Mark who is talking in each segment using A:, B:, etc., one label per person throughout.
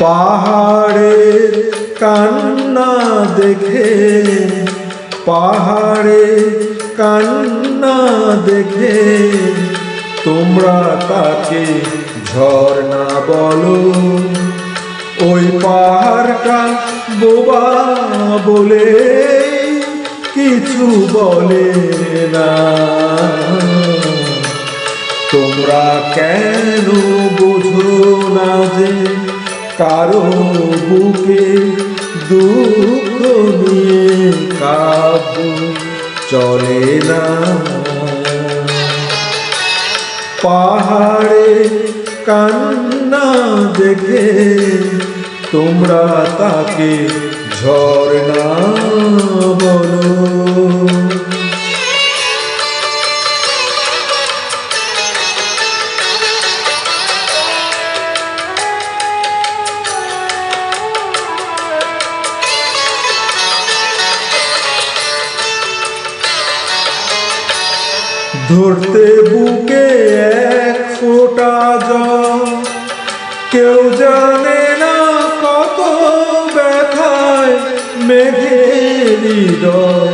A: পাহাড়ের কান্না দেখে, পাহাড়ের কান্না দেখে তোমরা তাকে ঝর্ণা বলো। ওই পাহাড়টা বোবা বলে কিছু বলে না। তোমরা কেন বোঝো না যে কারো বুকে দুঃখ নিয়ে কাব্য চলে না। পাহাড়ে কান্না দেখে তোমরা তাকে ঝর্ণা বলো। ধরতে বুকে এক ফোঁটা জল, কেউ জানে না কত ব্যথায় মেঘের হৃদয়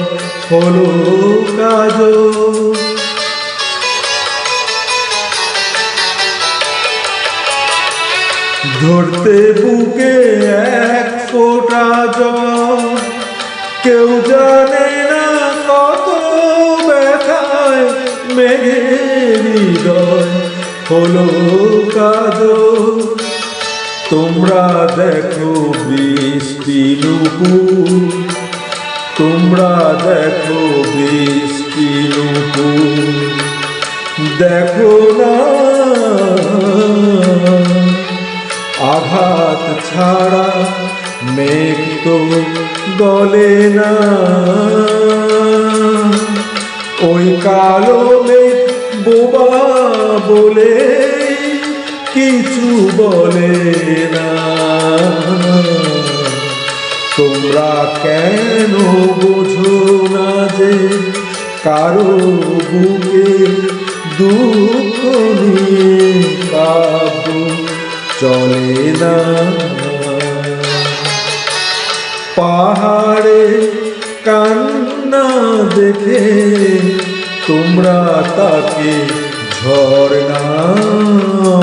A: হলো কাজল। ধরতে বুকে এক ফোঁটা জল, কেউ জানে না কত ব্যথায় মেঘের হৃদয় হলো কাজল। তোমরা দেখো বৃষ্টি নুপুর, তোমরা দেখো বৃষ্টি নুপুর, দেখো না আঘাত ছাড়া মেঘ তো গলে না। ওই কালো মেঘ বোবা বলে কিছু বলে না। তোমরা কেন বোঝো না যে কারো বুকে দুঃখ নিয়ে কাব্য চলে না। পাহাড়ে কান্না দেখে তোমরা তাকে ঝর্ণা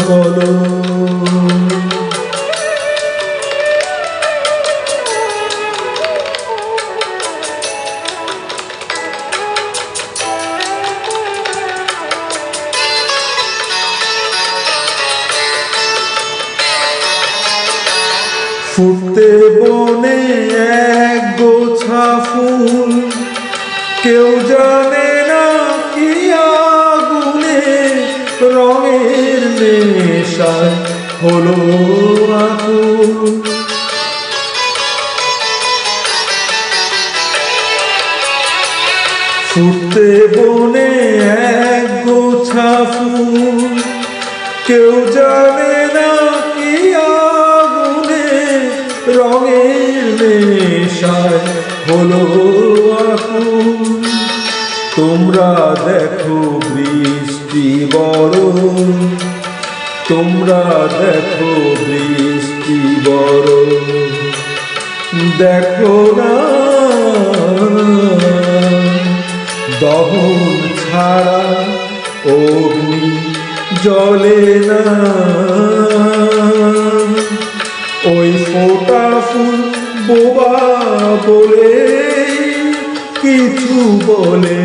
A: বলো। ফুটতে বনে এক গোছা ফুল, কেউ জানে না কি আগুনে রঙের নেশায় হলো আকুল। ফুটতে বনে এক গোছা ফুল, কেউ জানে না কি আগুনে রঙের নেশায় হলো আকুল। তোমরা দেখো বৃষ্টি বরণ, তোমরা দেখো বৃষ্টি বরণ, দেখো না দহন ছাড়া অগ্নি জ্বলে না। ওই ফোঁটা ফুল বোবা বলে কিছু বলে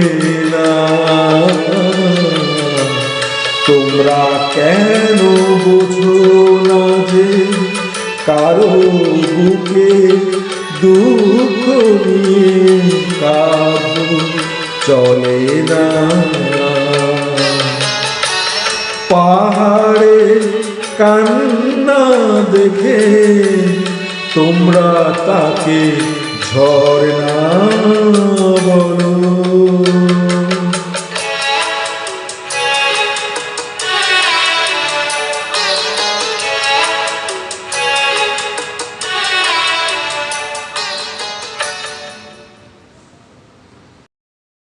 A: না। তোমরা কেন বোঝো না যে কারো বুকে দুঃখ নিয়ে কাব্য চলে না। পাহাড়ে কান্না দেখে তোমরা তাকে ঝর্ণা বলো।